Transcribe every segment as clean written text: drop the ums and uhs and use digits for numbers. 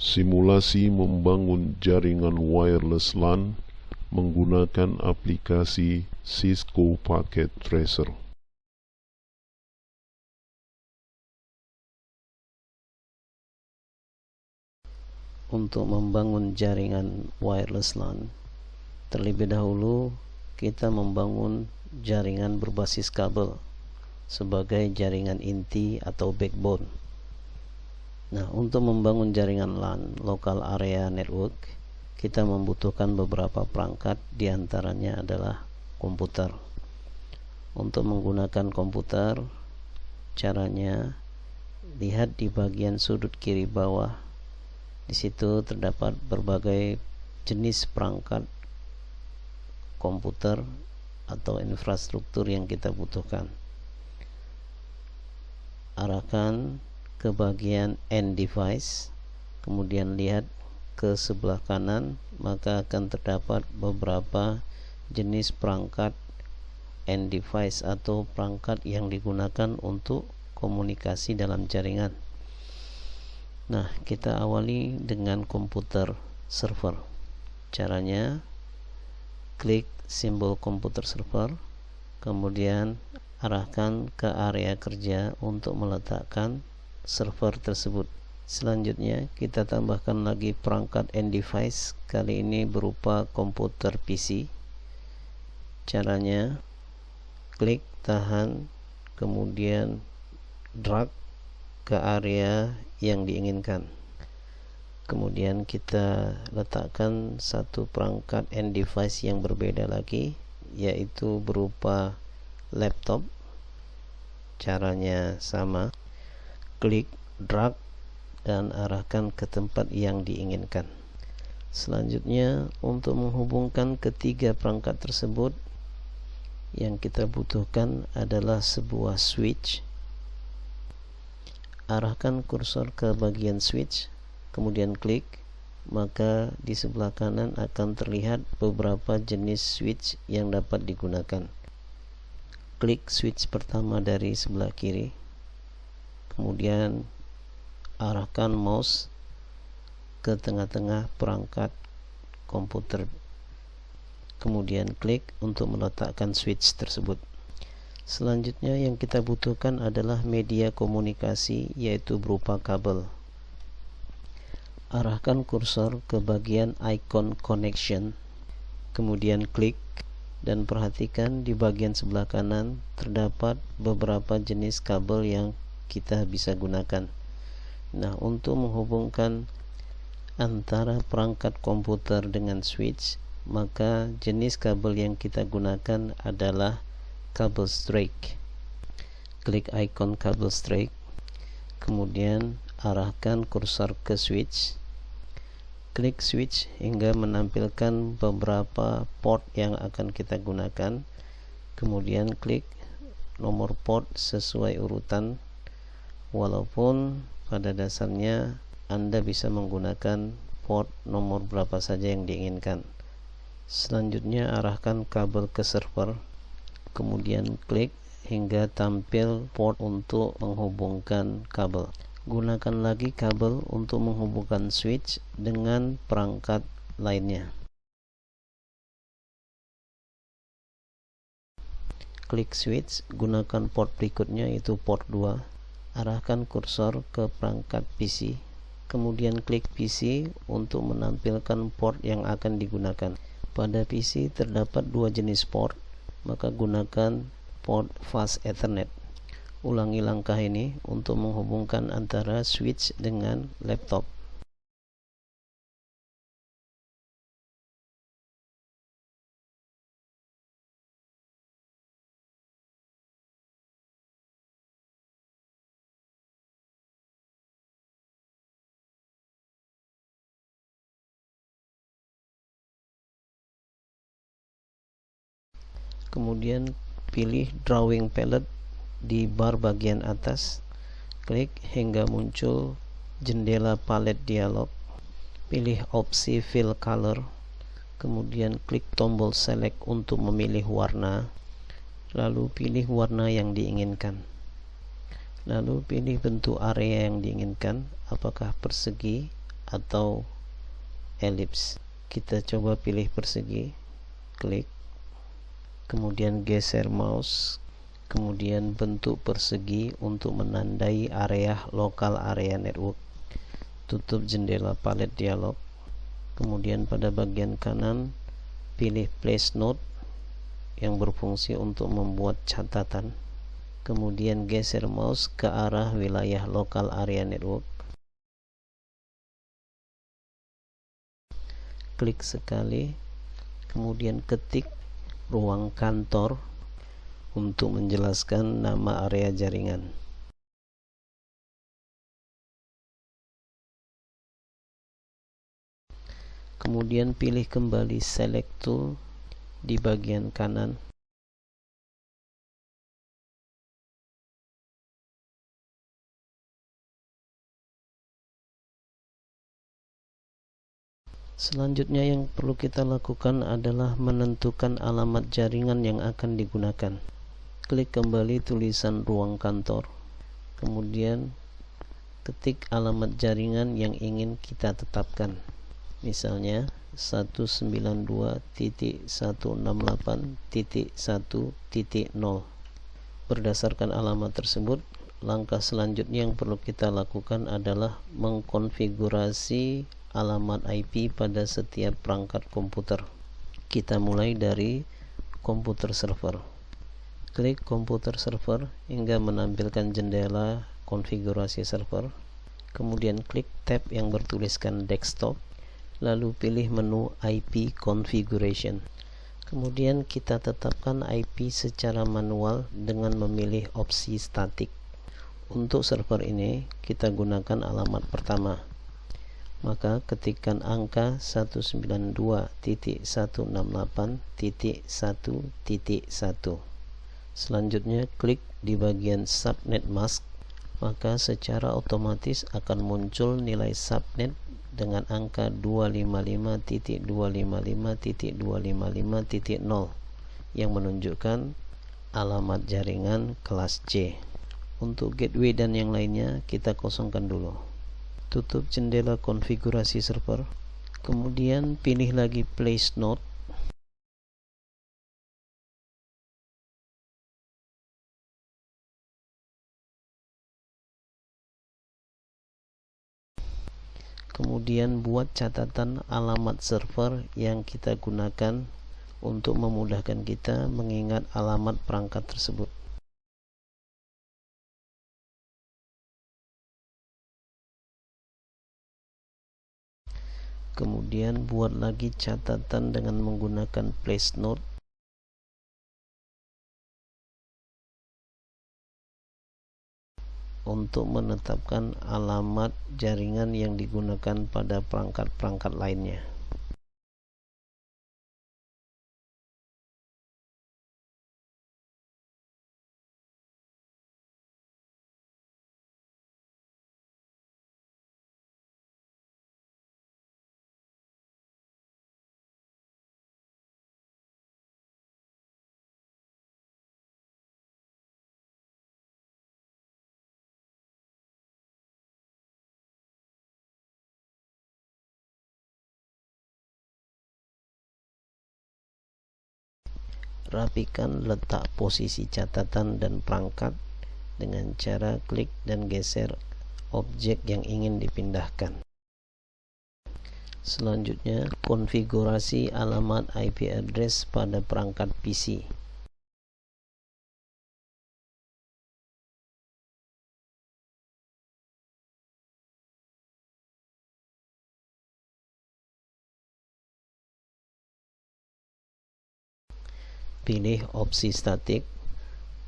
Simulasi membangun jaringan wireless LAN menggunakan aplikasi Cisco Packet Tracer. Untuk membangun jaringan wireless LAN, terlebih dahulu kita membangun jaringan berbasis kabel sebagai jaringan inti atau backbone. Nah, untuk membangun jaringan LAN, Local Area Network, kita membutuhkan beberapa perangkat, diantaranya adalah komputer. Untuk menggunakan komputer, caranya lihat di bagian sudut kiri bawah. Di situ terdapat berbagai jenis perangkat komputer atau infrastruktur yang kita butuhkan. Arahkan ke bagian end device, kemudian lihat ke sebelah kanan, maka akan terdapat beberapa jenis perangkat end device atau perangkat yang digunakan untuk komunikasi dalam jaringan. Nah, kita awali dengan komputer server. Caranya, klik simbol komputer server, kemudian arahkan ke area kerja untuk meletakkan server tersebut. Selanjutnya, kita tambahkan lagi perangkat end device, kali ini berupa komputer PC. Caranya, klik, tahan, kemudian drag ke area yang diinginkan. Kemudian kita letakkan satu perangkat end device yang berbeda lagi, yaitu berupa laptop. Caranya sama, klik, drag, dan arahkan ke tempat yang diinginkan. Selanjutnya, untuk menghubungkan ketiga perangkat tersebut, yang kita butuhkan adalah sebuah switch. Arahkan kursor ke bagian switch, kemudian klik, maka di sebelah kanan akan terlihat beberapa jenis switch yang dapat digunakan. Klik switch pertama dari sebelah kiri, kemudian arahkan mouse ke tengah-tengah perangkat komputer, kemudian klik untuk meletakkan switch tersebut. Selanjutnya yang kita butuhkan adalah media komunikasi, yaitu berupa kabel. Arahkan kursor ke bagian icon connection, kemudian klik, dan perhatikan di bagian sebelah kanan terdapat beberapa jenis kabel yang kita bisa gunakan. Nah, untuk menghubungkan antara perangkat komputer dengan switch, maka jenis kabel yang kita gunakan adalah kabel straight. Klik ikon kabel straight, kemudian arahkan kursor ke switch. Klik switch hingga menampilkan beberapa port yang akan kita gunakan. Kemudian klik nomor port sesuai urutan, walaupun pada dasarnya Anda bisa menggunakan port nomor berapa saja yang diinginkan. Selanjutnya arahkan kabel ke server, kemudian klik hingga tampil port untuk menghubungkan kabel. Gunakan lagi kabel untuk menghubungkan switch dengan perangkat lainnya. Klik switch, gunakan port berikutnya yaitu port 2. Arahkan kursor ke perangkat PC, kemudian klik PC untuk menampilkan port yang akan digunakan. Pada PC terdapat dua jenis port, maka gunakan port fast ethernet. Ulangi langkah ini untuk menghubungkan antara switch dengan laptop. Kemudian pilih drawing palette di bar bagian atas, klik hingga muncul jendela palette dialog. Pilih opsi fill color, kemudian klik tombol select untuk memilih warna, lalu pilih warna yang diinginkan, lalu pilih bentuk area yang diinginkan, apakah persegi atau elips. Kita coba pilih persegi, klik, kemudian geser mouse, kemudian bentuk persegi untuk menandai area lokal area network. Tutup jendela palet dialog, kemudian pada bagian kanan pilih place note yang berfungsi untuk membuat catatan, kemudian geser mouse ke arah wilayah lokal area network, klik sekali, kemudian ketik ruang kantor untuk menjelaskan nama area jaringan. Kemudian pilih kembali select tool di bagian kanan. Selanjutnya yang perlu kita lakukan adalah menentukan alamat jaringan yang akan digunakan. Klik kembali tulisan ruang kantor, kemudian ketik alamat jaringan yang ingin kita tetapkan. Misalnya 192.168.1.0. Berdasarkan alamat tersebut, langkah selanjutnya yang perlu kita lakukan adalah mengkonfigurasi alamat IP pada setiap perangkat komputer. Kita mulai dari komputer server. Klik komputer server hingga menampilkan jendela konfigurasi server. Kemudian klik tab yang bertuliskan desktop, lalu pilih menu IP configuration. Kemudian kita tetapkan IP secara manual dengan memilih opsi statik. Untuk server ini kita gunakan alamat pertama. Maka ketikkan angka 192.168.1.1. Selanjutnya klik di bagian subnet mask, maka secara otomatis akan muncul nilai subnet dengan angka 255.255.255.0 yang menunjukkan alamat jaringan kelas C. Untuk gateway dan yang lainnya kita kosongkan dulu. Tutup jendela konfigurasi server, kemudian pilih lagi place node, kemudian buat catatan alamat server yang kita gunakan untuk memudahkan kita mengingat alamat perangkat tersebut. Kemudian buat lagi catatan dengan menggunakan place note. Untuk menetapkan alamat jaringan yang digunakan pada perangkat-perangkat lainnya. Rapikan letak posisi catatan dan perangkat dengan cara klik dan geser objek yang ingin dipindahkan. Selanjutnya, konfigurasi alamat IP address pada perangkat PC. Pilih opsi statik,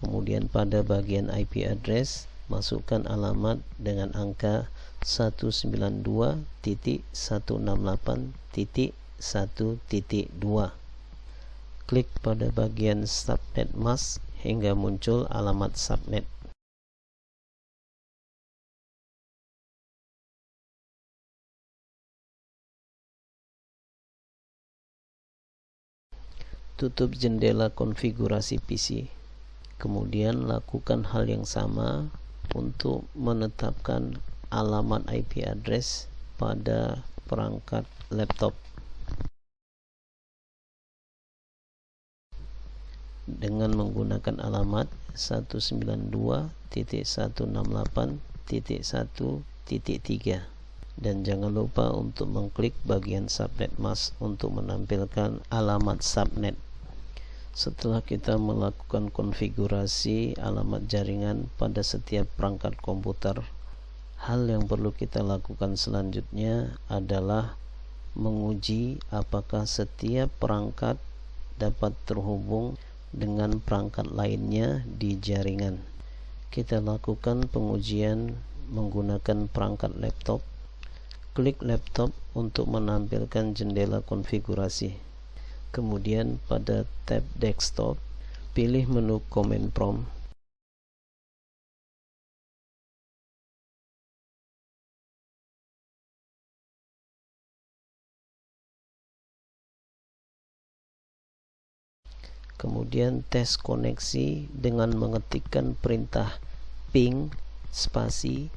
kemudian pada bagian IP address masukkan alamat dengan angka 192.168.1.2. Klik pada bagian subnet mask hingga muncul alamat subnet. Tutup jendela konfigurasi PC, kemudian lakukan hal yang sama untuk menetapkan alamat IP address pada perangkat laptop dengan menggunakan alamat 192.168.1.3 dan jangan lupa untuk mengklik bagian subnet mask untuk menampilkan alamat subnet. Setelah kita melakukan konfigurasi alamat jaringan pada setiap perangkat komputer, hal yang perlu kita lakukan selanjutnya adalah menguji apakah setiap perangkat dapat terhubung dengan perangkat lainnya di jaringan. Kita lakukan pengujian menggunakan perangkat laptop. Klik laptop untuk menampilkan jendela konfigurasi. Kemudian pada tab desktop, pilih menu command prompt. Kemudian tes koneksi dengan mengetikkan perintah ping spasi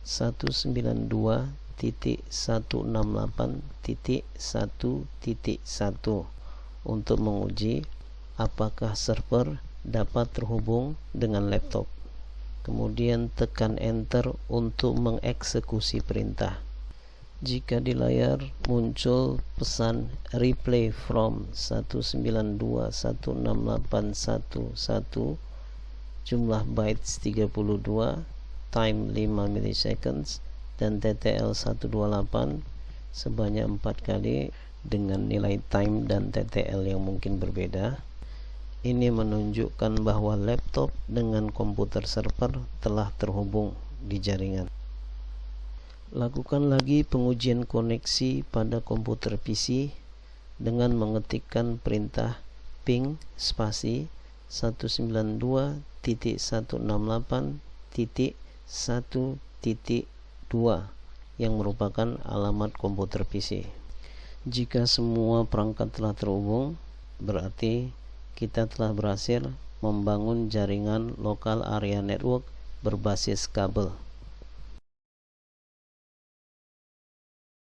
192.168.1.1 untuk menguji apakah server dapat terhubung dengan laptop. Kemudian tekan enter untuk mengeksekusi perintah. Jika di layar muncul pesan replay from 192.168.1.1 jumlah bytes 32, time 5 milliseconds dan TTL 128 sebanyak 4 kali dengan nilai time dan TTL yang mungkin berbeda. Ini menunjukkan bahwa laptop dengan komputer server telah terhubung di jaringan. Lakukan lagi pengujian koneksi pada komputer PC dengan mengetikkan perintah ping spasi 192.168.1.2 yang merupakan alamat komputer PC. Jika semua perangkat telah terhubung, berarti kita telah berhasil membangun jaringan lokal area network berbasis kabel.